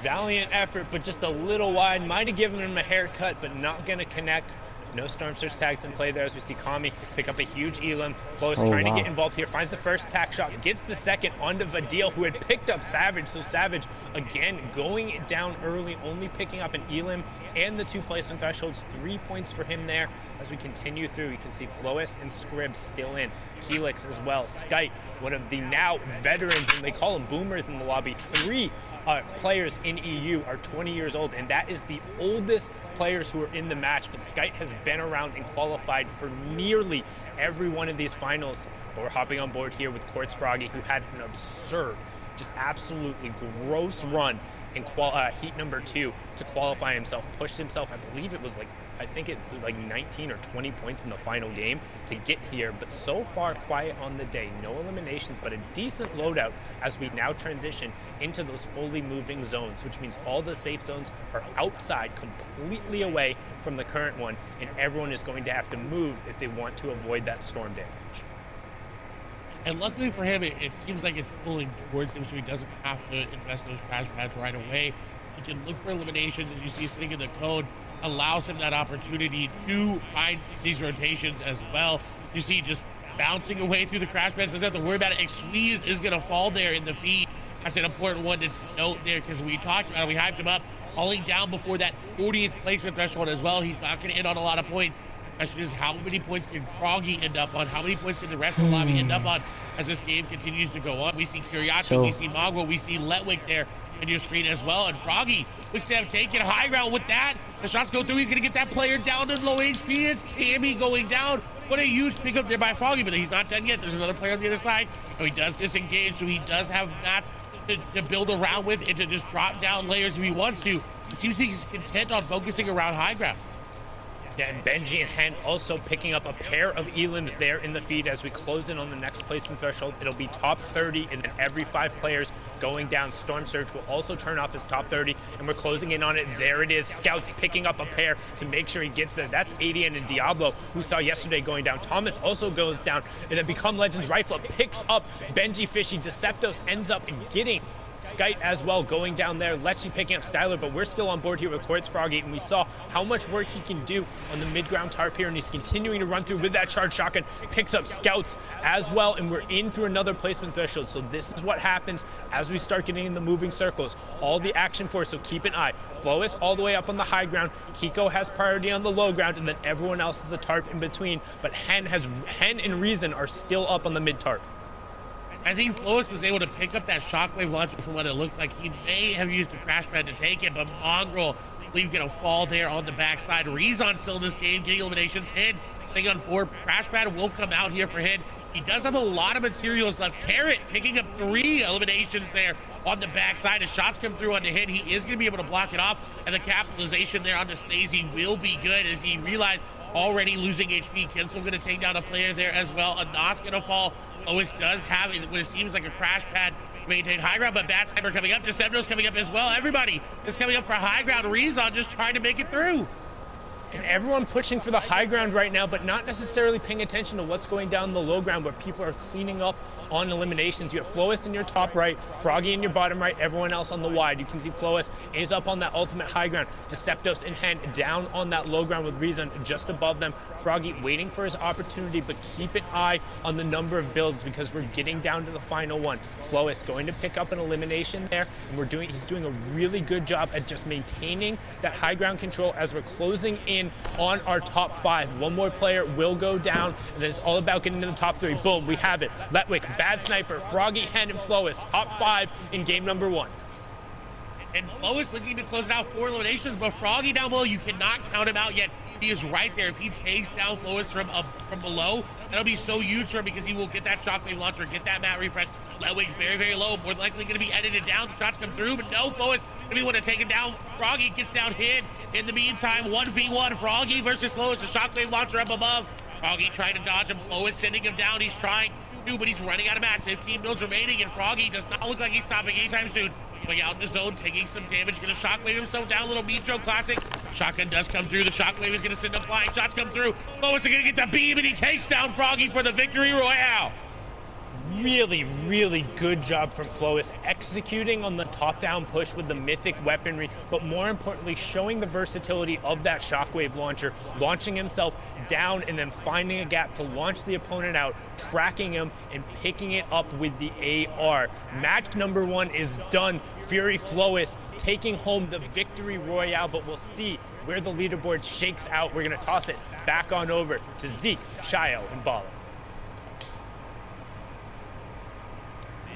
F: Valiant effort, but just a little wide. Might have given him a haircut, but not going to connect. No Storm Surge tags in play there as we see Kami pick up a huge elim. Close, trying to get involved here. Finds the first tack shot, gets the second onto Vadil, who had picked up Savage. So Savage, again, going down early, only picking up an elim and the 2 placement thresholds. 3 points for him there. As we continue through, you can see Flois and Scrib still in. Helix as well. Skype, one of the now veterans, and they call them boomers in the lobby. 3 players in EU are 20 years old, and that is the oldest players who are in the match. But Skype has been around and qualified for nearly every one of these finals. But we're hopping on board here with Quartz Froggy, who had an absurd, just absolutely gross run in heat number 2 to qualify himself. Pushed himself, I believe it was like 19 or 20 points in the final game to get here, but so far quiet on the day. No eliminations, but a decent loadout as we now transition into those fully moving zones, which means all the safe zones are outside, completely away from the current one, and everyone is going to have to move if they want to avoid that storm damage.
G: And luckily for him, it seems like it's pulling towards him, so he doesn't have to invest those crash pads right away. He can look for eliminations, as you see sitting in the code, allows him that opportunity to find these rotations as well. You see just bouncing away through the crash pads, doesn't have to worry about it. Squeeze is going to fall there in the feed. That's an important one to note there, because we talked about it, we hyped him up, falling down before that 40th placement threshold as well. He's not going to end on a lot of points. The question is, how many points can Froggy end up on? How many points can the rest of the lobby end up on as this game continues to go on? We see Curiosity, we see Mongrel, we see Letwick there in your screen as well. And Froggy looks to have taken high ground with that. The shots go through. He's going to get that player down to low HP. It's Cammy going down. What a huge pickup there by Froggy, but he's not done yet. There's another player on the other side. So he does disengage, so he does have mats to build around with and to just drop down layers if he wants to. It seems he's content on focusing around high ground.
F: Yeah, and Benji and Hen also picking up a pair of elims there in the feed as we close in on the next placement threshold. It'll be top 30, and then every 5 players going down. Storm Surge will also turn off his top 30, and we're closing in on it. There it is. Scouts picking up a pair to make sure he gets there. That's Adian and Diablo, who saw yesterday going down. Thomas also goes down, and then Become Legends Rifle picks up Benji Fishy. Deceptos ends up getting Skype as well going down there. Lechy picking up Styler, but we're still on board here with Quartz Froggy, and we saw how much work he can do on the mid-ground tarp here, and he's continuing to run through with that charge shotgun, picks up Scouts as well, and we're in through another placement threshold. So this is what happens as we start getting in the moving circles. All the action for us, so keep an eye. Flois all the way up on the high ground. Kiko has priority on the low ground, and then everyone else is the tarp in between, but Hen and Reason are still up on the mid-tarp.
G: I think Flois was able to pick up that shockwave launcher from what it looked like. He may have used the crash pad to take it, but Mongrel, I believe, going to fall there on the backside. Rezon still in this game, getting eliminations. Hid, thing on 4. Crash pad will come out here for Hid. He does have a lot of materials left. Carrot picking up 3 eliminations there on the backside. As shots come through on the Hid, he is going to be able to block it off, and the capitalization there on the Stacey will be good as he realized already losing HP. Kinsel going to take down a player there as well. Anas going to fall. Lois does have what it seems like a crash pad to maintain high ground, but Bat Sniper coming up. Decepto's coming up as well. Everybody is coming up for high ground. Rezon just trying to make it through.
F: And everyone pushing for the high ground right now, but not necessarily paying attention to what's going down the low ground, where people are cleaning up on eliminations. You have Flois in your top right, Froggy in your bottom right, everyone else on the wide. You can see Flois is up on that ultimate high ground. Deceptos and Hen down on that low ground with Reason just above them. Froggy waiting for his opportunity, but keep an eye on the number of builds because we're getting down to the final one. Flois going to pick up an elimination there, and he's doing a really good job at just maintaining that high ground control as we're closing in on our top 5. One more player will go down, and then it's all about getting to the top 3. Boom, we have it. Letwick, Bad Sniper, Froggy, Hen, and Flois, top 5 in game number 1.
G: And Flois looking to close out 4 eliminations, but Froggy down below, you cannot count him out yet. He is right there. If he takes down Flois from below, that'll be so huge for him because he will get that shockwave launcher, get that mat refresh. Letwick's very, very low. More likely going to be edited down. The shots come through, but no, Flois going to be one to take him down. Froggy gets down hit. In the meantime, 1v1, Froggy versus Flois. The shockwave launcher up above. Froggy trying to dodge him. Flois sending him down. He's trying to, but he's running out of mats. 15 builds remaining, and Froggy does not look like he's stopping anytime soon. Going out in the zone, taking some damage, gonna shockwave himself down. Little Mitro classic. Shotgun does come through. The shockwave is gonna send him flying. Shots come through. Flois is gonna get the beam, and he takes down Froggy for the victory royale.
F: Really, really good job from Flois executing on the top-down push with the mythic weaponry, but more importantly, showing the versatility of that shockwave launcher, launching himself down and then finding a gap to launch the opponent out, tracking him and picking it up with the AR. Match number 1 is done. Fury Flois taking home the victory royale, but we'll see where the leaderboard shakes out. We're going to toss it back on over to Zeke, Shio, and Bala.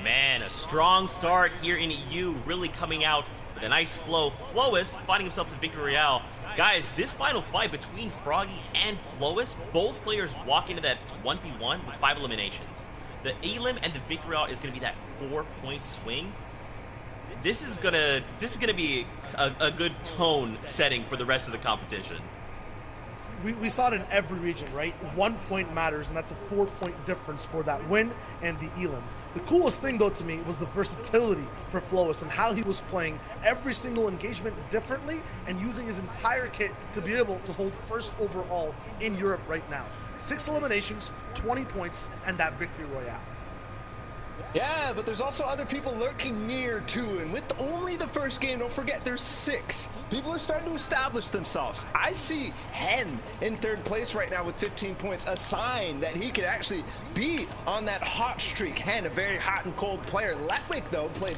D: Man, a strong start here in EU, really coming out with a nice flow. Flois finding himself in Victory Royale. Guys, this final fight between Froggy and Flois, both players walk into that 1v1 with 5 eliminations. The Elim and the Victory Royale is going to be that 4-point swing. This is gonna be a good tone setting for the rest of the competition.
C: We saw it in every region, right? 1 point matters, and that's a 4-point difference for that win and the Elim. The coolest thing, though, to me was the versatility for Flois and how he was playing every single engagement differently and using his entire kit to be able to hold first overall in Europe right now. 6 eliminations, 20 points, and that victory royale.
B: Yeah, but there's also other people lurking near too, and with only the first game, don't forget there's 6. People are starting to establish themselves. I see Hen in 3rd place right now with 15 points, a sign that he could actually be on that hot streak. Hen, a very hot and cold player. Letwick, though, played...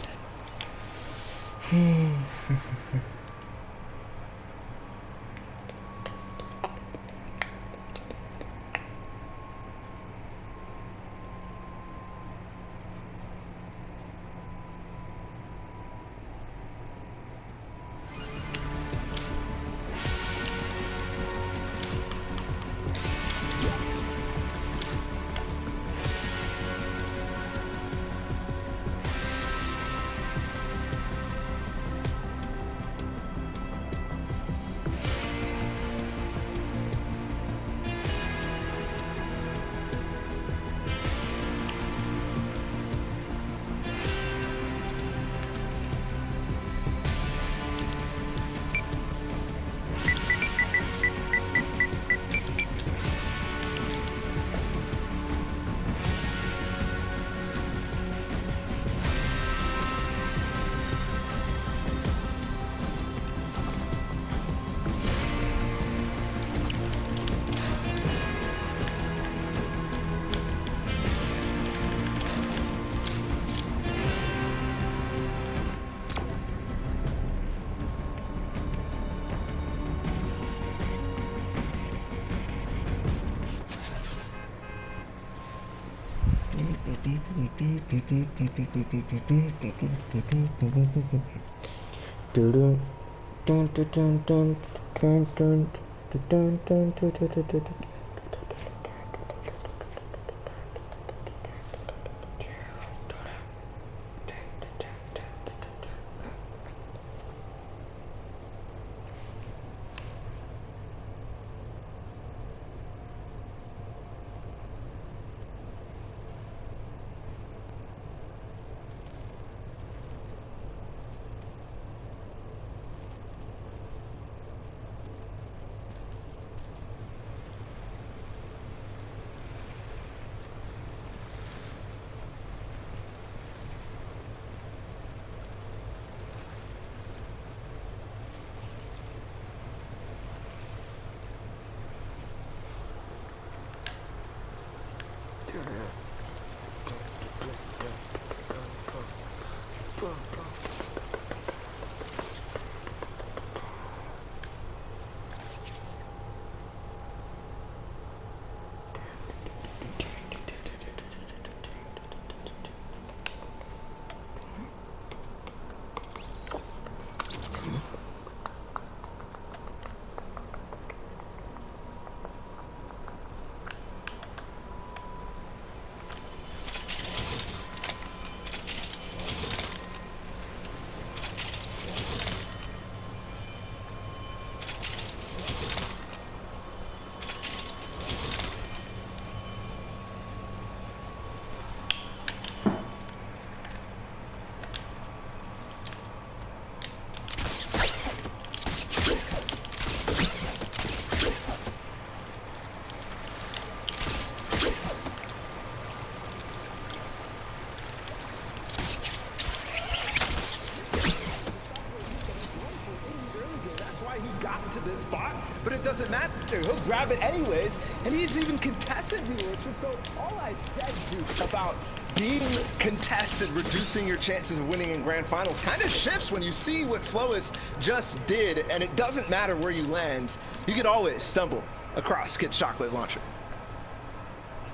B: to this spot, but it doesn't matter. He'll grab it anyways, and he's even contested the orchard. So all I said, Duke, about being contested, reducing your chances of winning in grand finals kind of shifts when you see what Flois just did, and it doesn't matter where you land. You could always stumble across Kid's Shockwave Launcher.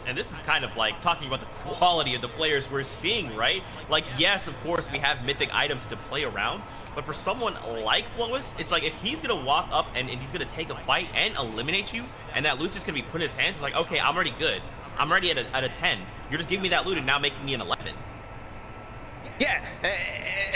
D: And this is kind of like talking about the quality of the players we're seeing, right? Like, yes, of course, we have mythic items to play around, but for someone like Flois, it's like if he's going to walk up and he's going to take a fight and eliminate you, and that loot's just going to be put in his hands, it's like, okay, I'm already good. I'm already at a 10. You're just giving me that loot and now making me an 11.
B: Yeah,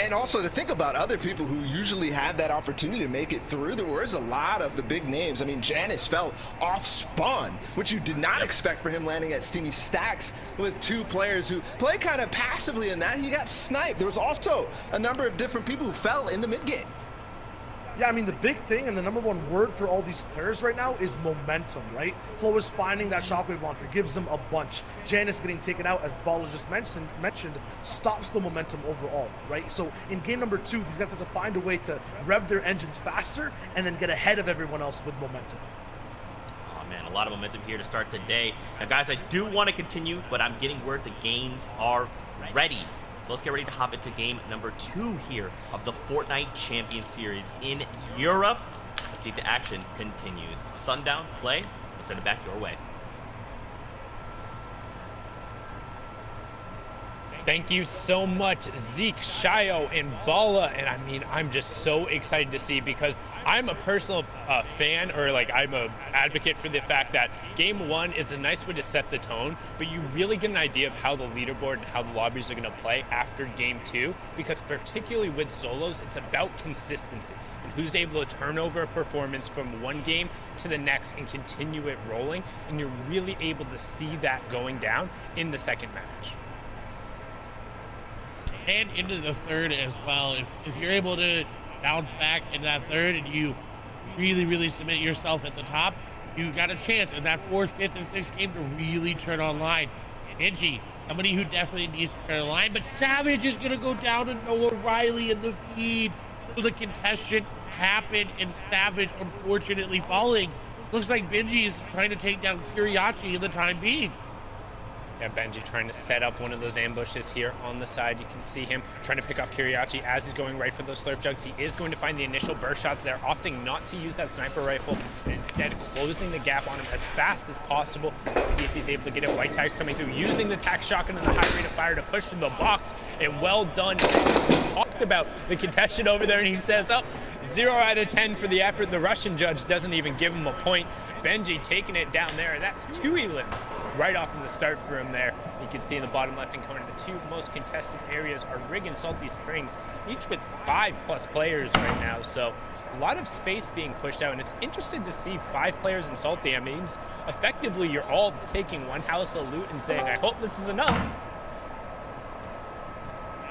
B: and also to think about other people who usually have that opportunity to make it through. There was a lot of the big names. I mean, Janus fell off spawn, which you did not expect for him landing at Steamy Stacks with two players who play kind of passively in that. He got sniped. There was also a number of different people who fell in the mid game.
C: Yeah, I mean, the big thing and the number one word for all these players right now is momentum, right? Flois finding that Shockwave Launcher gives them a bunch. Janus getting taken out, as Bala just mentioned, stops the momentum overall, right? So in game number 2, these guys have to find a way to rev their engines faster and then get ahead of everyone else with momentum.
D: Oh man, a lot of momentum here to start the day. Now guys, I do want to continue, but I'm getting word the games are ready. So let's get ready to hop into game number 2 here of the Fortnite Champion Series in Europe. Let's see if the action continues. Sundown, play. Let's send it back your way.
F: Thank you so much, Zeke, Shio, and Bala. And I mean, I'm just so excited to see, because I'm a personal fan, or like I'm a advocate for the fact that game 1 is a nice way to set the tone, but you really get an idea of how the leaderboard and how the lobbies are going to play after game 2, because particularly with solos, it's about consistency and who's able to turn over a performance from one game to the next and continue it rolling. And you're really able to see that going down in the second match.
G: And into the third as well. If you're able to bounce back in that third and you really submit yourself at the top, you got a chance in that 4th, 5th, and 6th game to really turn online. Benji, somebody who definitely needs to turn online, but Savage is going to go down to Noah Riley in the feed. The contestant happened, and Savage unfortunately falling. Looks like Benji is trying to take down Kiriachi in the time being.
F: Yeah, Benji trying to set up one of those ambushes here on the side. You can see him trying to pick off Kiriachi as he's going right for those slurp jugs. He is going to find the initial burst shots there, opting not to use that sniper rifle and instead closing the gap on him as fast as possible to see if he's able to get it. White tags coming through, using the tac shotgun and the high rate of fire to push in the box. And well done. We talked about the contestant over there, and he says, oh, 0 out of 10 for the effort. The Russian judge doesn't even give him a point. Benji taking it down there, and that's 2 elims right off in the start for him there. You can see in the bottom left-hand corner, the 2 most contested areas are Rig and Salty Springs, each with 5+ players right now. So a lot of space being pushed out, and it's interesting to see 5 players in Salty. I mean, effectively, you're all taking one house of loot and saying, I hope this is enough.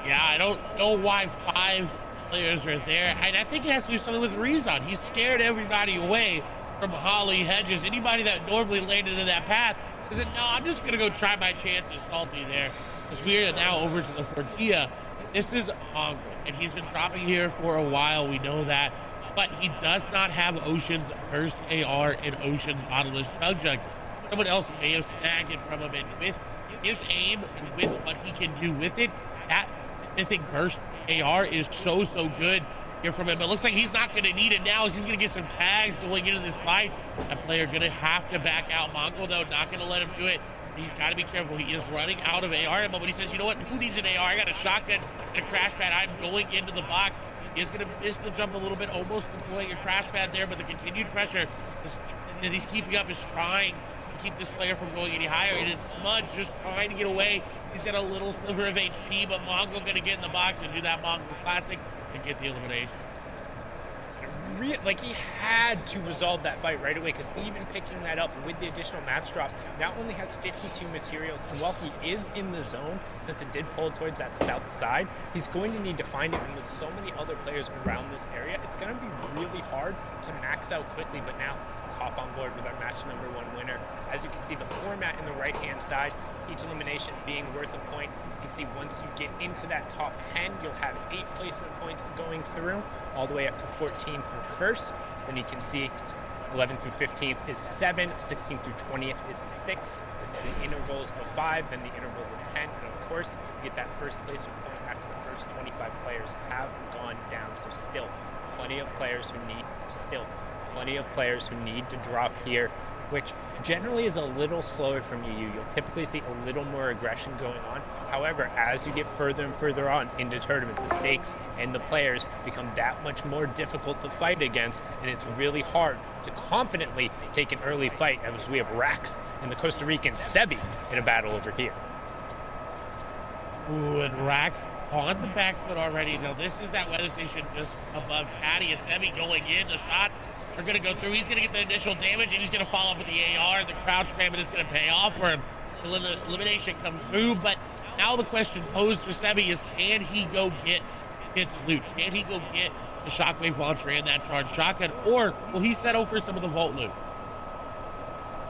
G: Yeah, I don't know why 5 players are there. And I think it has to do something with Rezon. He scared everybody away from Holly Hedges. Anybody that normally landed in that path said, no, I'm just going to go try my chance at Salty there. Because we are now over to the Fortia. This is Mongo, and he's been dropping here for a while. We know that. But he does not have Ocean's Burst AR and Ocean's Bottomless Chug Jug. Someone else may have snagged it from him, and with his aim and with what he can do with it, that Mythic Burst AR is so good here from him. It looks like he's not going to need it now. He's going to get some tags going into this fight. That player going to have to back out. Mongo, though, not going to let him do it. He's got to be careful. He is running out of AR ammo, but he says, you know what? Who needs an AR? I got a shotgun and a crash pad. I'm going into the box. He is going to miss the jump a little bit, almost deploying a crash pad there, but the continued pressure that he's keeping up is trying to keep this player from going any higher. And it's Smudge just trying to get away. He's got a little sliver of HP, but Mongo going to get in the box and do that Mongo classic and get the elimination.
F: Like, he had to resolve that fight right away, because even picking that up with the additional match drop, not only has 52 materials, and while he is in the zone, since it did pull towards that south side, he's going to need to find it, and with so many other players around this area, it's going going to be really hard to max out quickly, but now let's hop on board with our match number 1 winner. As you can see, the format in the right-hand side, each elimination being worth a point. You can see once you get into that top 10, you'll have 8 placement points going through, all the way up to 14 for first. Then you can see 11th through 15th is 7, 16th through 20th is 6. This is the intervals of 5, then the intervals of 10, and of course, you get that first placement point after the first 25 players have gone down. So still, plenty of players who need to drop here, which generally is a little slower from EU. You'll typically see a little more aggression going on. However, as you get further and further on into tournaments, the stakes and the players become that much more difficult to fight against, and it's really hard to confidently take an early fight, as we have Rax and the Costa Rican Sebi in a battle over here.
G: Ooh, and Rax on the back foot already. Now, this is that weather station just above Patty. Sebi going in. The shots are going to go through. He's going to get the initial damage, and he's going to follow up with the AR. The crouch spam is going to pay off for him. The elimination comes through, but now the question posed for Sebi is, can he go get his loot? Can he go get the shockwave launcher and that charged shotgun, or will he settle for some of the vault loot?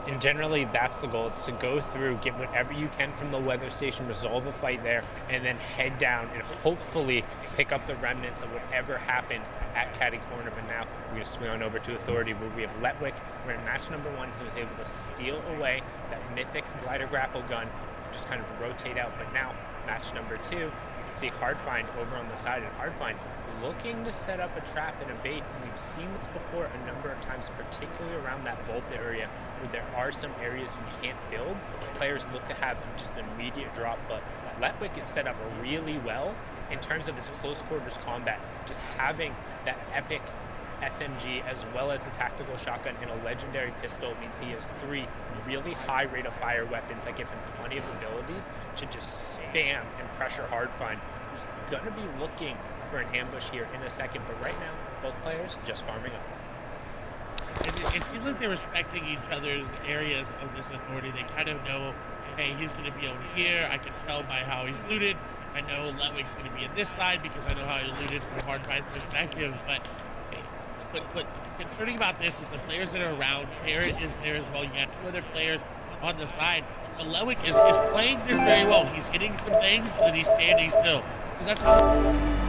F: And generally, that's the goal. It's to go through, get whatever you can from the weather station, resolve a fight there, and then head down and hopefully pick up the remnants of whatever happened at Caddy Corner. But now we're going to swing on over to Authority, where we have Letwick. We're in match number 1. He was able to steal away that mythic glider grapple gun, just kind of rotate out. But now, match number 2, you can see Hardfind over on the side, and Hardfind looking to set up a trap and a bait. We've seen this before a number of times, particularly around that vault area, where there are some areas you can't build. Players look to have just an immediate drop, but Letwick is set up really well in terms of his close quarters combat. Just having that epic SMG as well as the tactical shotgun and a legendary pistol means he has 3 really high rate of fire weapons that give him plenty of abilities to just spam and pressure Hardfind, who's going to be looking for an ambush here in a second. But right now, both players just farming up.
G: It seems like they're respecting each other's areas of this Authority. They kind of know, hey, he's going to be over here. I can tell by how he's looted. I know Letwick's going to be in this side because I know how he looted from a Hardfind perspective. But concerning about this is the players that are around. Carrot is there as well. You got 2 other players on the side. But Letwick is playing this very well. He's hitting some things, and then he's standing still. That's how...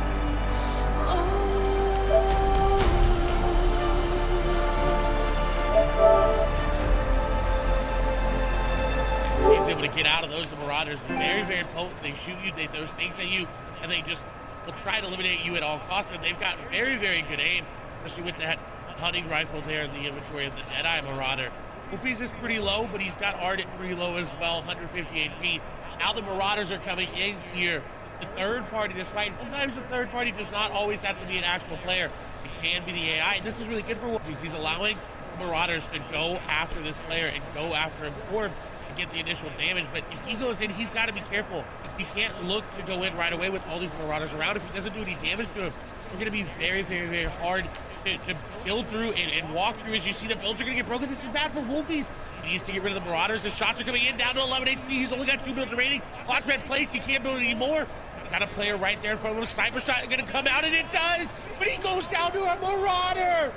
G: He's able to get out of those. The Marauders are very, very potent. They shoot you, they throw things at you, and they just will try to eliminate you at all costs. And they've got very, very good aim, especially with that hunting rifle there in the inventory of the Deadeye Marauder. Wolfies is pretty low, but he's got Ardent pretty low as well, 150 HP. Now the Marauders are coming in here. The third party this fight, sometimes the third party does not always have to be an actual player. It can be the AI. And this is really good for Wolfies. He's allowing the Marauders to go after this player and go after him for him to get the initial damage. But if he goes in, he's got to be careful. He can't look to go in right away with all these Marauders around. If he doesn't do any damage to him, we're going to be very, very, very hard to build through and walk through. As you see, the builds are going to get broken. This is bad for Wolfies. He needs to get rid of the Marauders. The shots are coming in, down to 11 HP. He's only got 2 builds remaining. Clock's red place. He can't build anymore. Got a player right there in front of him. Sniper shot going to come out, and it does. But he goes down to a Marauder.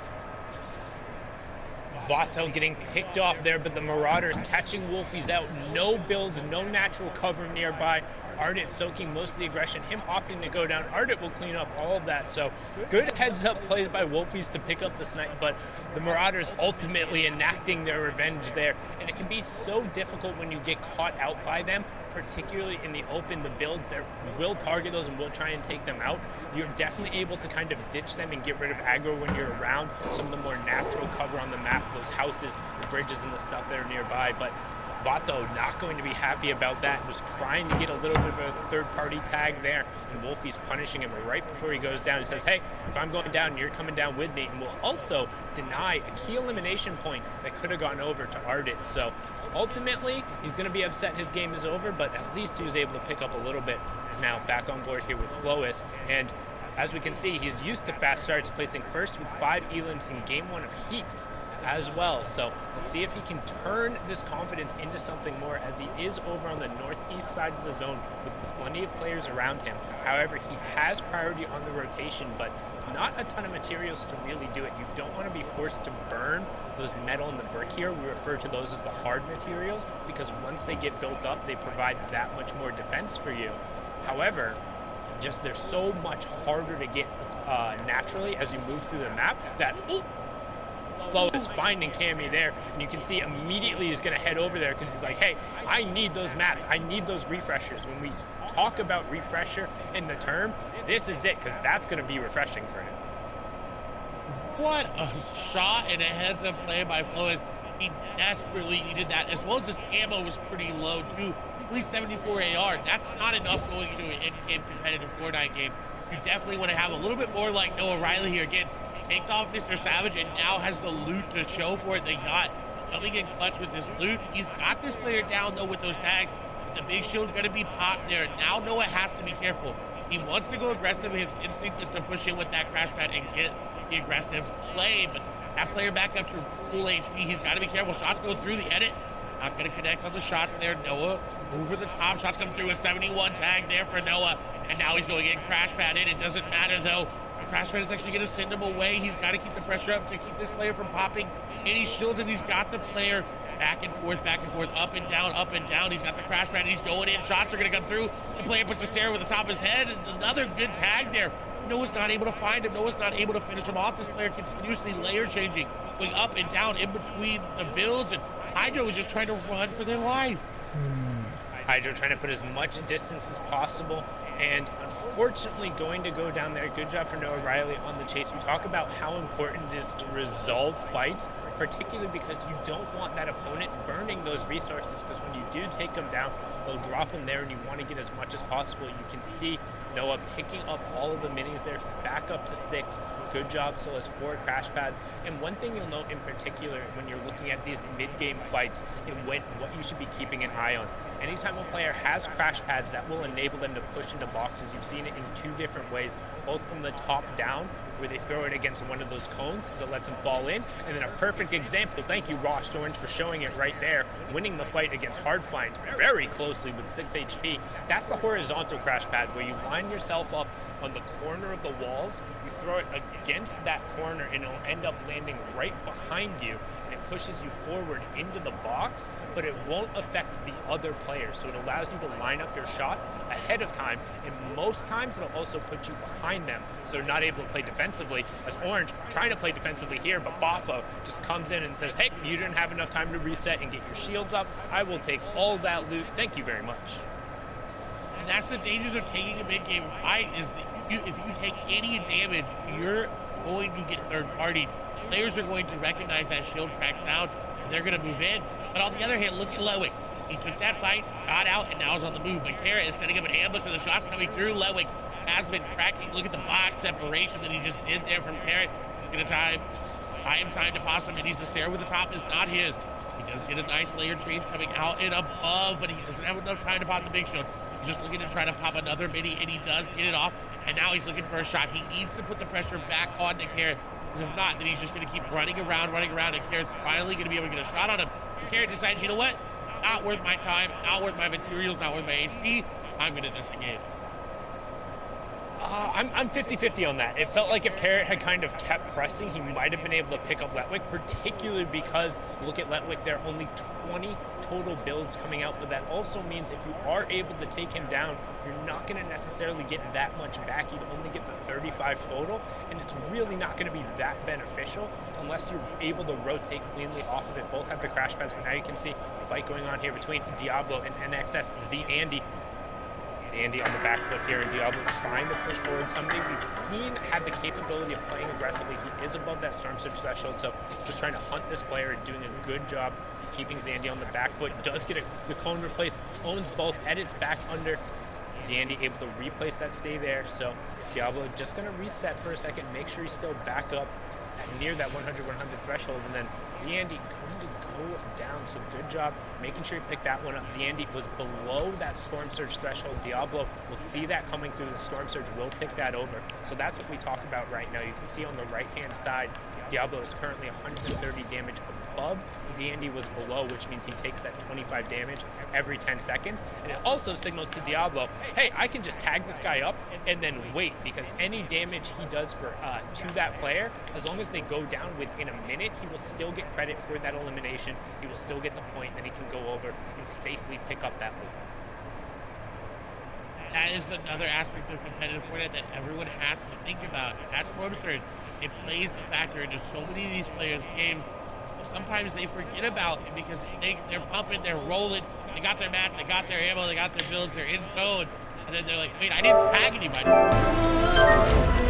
F: Vato getting picked off there, but the Marauders catching Wolfies out. No builds, no natural cover nearby. Ardent soaking most of the aggression. Him opting to go down. Ardent will clean up all of that. So good heads-up plays by Wolfies to pick up the snipe, but the Marauders ultimately enacting their revenge there. And it can be so difficult when you get caught out by them, particularly in the open. The builds there will target those and will try and take them out. You're definitely able to kind of ditch them and get rid of aggro when you're around some of the more natural cover on the map, those houses, the bridges, and the stuff that are nearby. But Vato not going to be happy about that. Was trying to get a little bit of a third-party tag there, and Wolfie's punishing him right before he goes down. He says, hey, if I'm going down, you're coming down with me, and will also deny a key elimination point that could have gone over to Ardent. So ultimately, he's going to be upset his game is over, but at least he was able to pick up a little bit. He's now back on board here with Flois, and as we can see, he's used to fast starts, placing first with 5 elims in game 1 of Heats. as well. So let's see if he can turn this confidence into something more, as he is over on the northeast side of the zone with plenty of players around him. However, he has priority on the rotation, but not a ton of materials to really do it. You don't want to be forced to burn those metal and the brick here. We refer to those as the hard materials, because once they get built up, they provide that much more defense for you. However, just they're so much harder to get naturally as you move through the map that Flo is finding Cammy there, and you can see immediately he's going to head over there because he's like, hey, I need those mats, I need those refreshers. When we talk about refresher in the term, this is it, because that's going to be refreshing for him.
G: What a shot and a heads-up play by Flores. He desperately needed that, as well as his ammo was pretty low too. At least 74 AR. That's not enough going into an in-game competitive Fortnite game. You definitely want to have a little bit more like Noah Riley here. Again, takes off Mr. Savage and now has the loot to show for it. They got coming in clutch with this loot. He's got this player down though with those tags. The big shield's going to be popped there. Now Noah has to be careful. He wants to go aggressive. His instinct is to push in with that crash pad and get the aggressive play, but that player back up to full HP. He's got to be careful. Shots go through the edit. Not going to connect on the shots there. Noah over the top. Shots come through. A 71 tag there for Noah. And now he's going in crash pad in. It doesn't matter though. The crash pad is actually going to send him away. He's got to keep the pressure up to keep this player from popping any shields. And he's got the player back and forth, up and down, up and down. He's got the crash pad. He's going in. Shots are going to come through. The player puts the stare over the top of his head. And another good tag there. Noah's not able to find him. Noah's not able to finish him off. This player continuously layer changing, going up and down in between the builds, and Hydro is just trying to run for their life.
F: Hydro trying to put as much distance as possible, and unfortunately going to go down there. Good job for Noah Riley on the chase. We talk about how important it is to resolve fights, particularly because you don't want that opponent burning those resources, because when you do take them down, they'll drop them there and you want to get as much as possible. You can see Noah picking up all of the minis there. He's back up to 6. Good job, still has 4 crash pads. And one thing you'll note in particular when you're looking at these mid-game fights and what you should be keeping an eye on. Anytime a player has crash pads, that will enable them to push into boxes. You've seen it in 2 different ways, both from the top down, where they throw it against one of those cones because it lets them fall in, and then a perfect example, thank you Ross Orange for showing it right there, winning the fight against Hardfind very closely with 6 HP. That's the horizontal crash pad, where you line yourself up on the corner of the walls, you throw it against that corner, and it'll end up landing right behind you, and it pushes you forward into the box, but it won't affect the other player. So it allows you to line up your shot ahead of time, and most times it'll also put you behind them, so they're not able to play defensively, as Orange trying to play defensively here, but Bafo just comes in and says, hey, you didn't have enough time to reset and get your shields up. I will take all that loot. Thank you very much.
G: And that's the dangers of taking a mid-game fight, is that if you take any damage, you're going to get third-party. Players are going to recognize that shield cracks down, and they're going to move in. But on the other hand, look at Lewick. He took that fight, got out, and now is on the move. But Carrot is setting up an ambush, and the shots coming through. Lewick has been cracking. Look at the box separation that he just did there from Carrot. He's going to buy him time to pass him, and he's the stare with the top is not his. He does get a nice layer change coming out and above, but he doesn't have enough time to pop the big shield. He's just looking to try to pop another mini, and he does get it off. And now he's looking for a shot. He needs to put the pressure back on to Carrot, because if not, then he's just going to keep running around, and Carrot's finally going to be able to get a shot on him. And Carrot decides, you know what? Not worth my time, not worth my materials, not worth my HP. I'm going to disengage.
F: I'm 50-50 on that. It felt like if Carrot had kind of kept pressing, he might have been able to pick up Letwick, particularly because, look at Letwick, there are only 20 total builds coming out, but that also means if you are able to take him down, you're not going to necessarily get that much back. You'd only get the 35 total, and it's really not going to be that beneficial unless you're able to rotate cleanly off of it. Both have the crash pads, but now you can see the fight going on here between Diablo and NXS. Z Andy on the back foot here, and Diablo trying to push forward. Somebody we've seen had the capability of playing aggressively. He is above that Storm Surge threshold, so just trying to hunt this player and doing a good job of keeping Zandy on the back foot. Does get the cone replaced, owns both, edits back under. Zandy able to replace that stay there, so Diablo just going to reset for a second, make sure he's still back up. near that 100-100 threshold, and then Zandy going to go down. So good job making sure you pick that one up. Zandy was below that Storm Surge threshold. Diablo will see that coming through. The Storm Surge will take that over. So that's what we talk about right now. You can see on the right-hand side, Diablo is currently 130 damage above. Zandy was below, which means he takes that 25 damage every 10 seconds. And it also signals to Diablo, hey, I can just tag this guy up and then wait, because any damage he does for to that player, as long as they go down within a minute, he will still get credit for that elimination. He will still get the point, and then he can go over and safely pick up that loot.
G: That is another aspect of competitive Fortnite that everyone has to think about. That's Storm Surge. It plays a factor into so many of these players' games. Sometimes they forget about it because they're pumping, they're rolling, they got their match, they got their ammo, they got their builds, they're in zone, and then they're like, wait, I didn't tag anybody.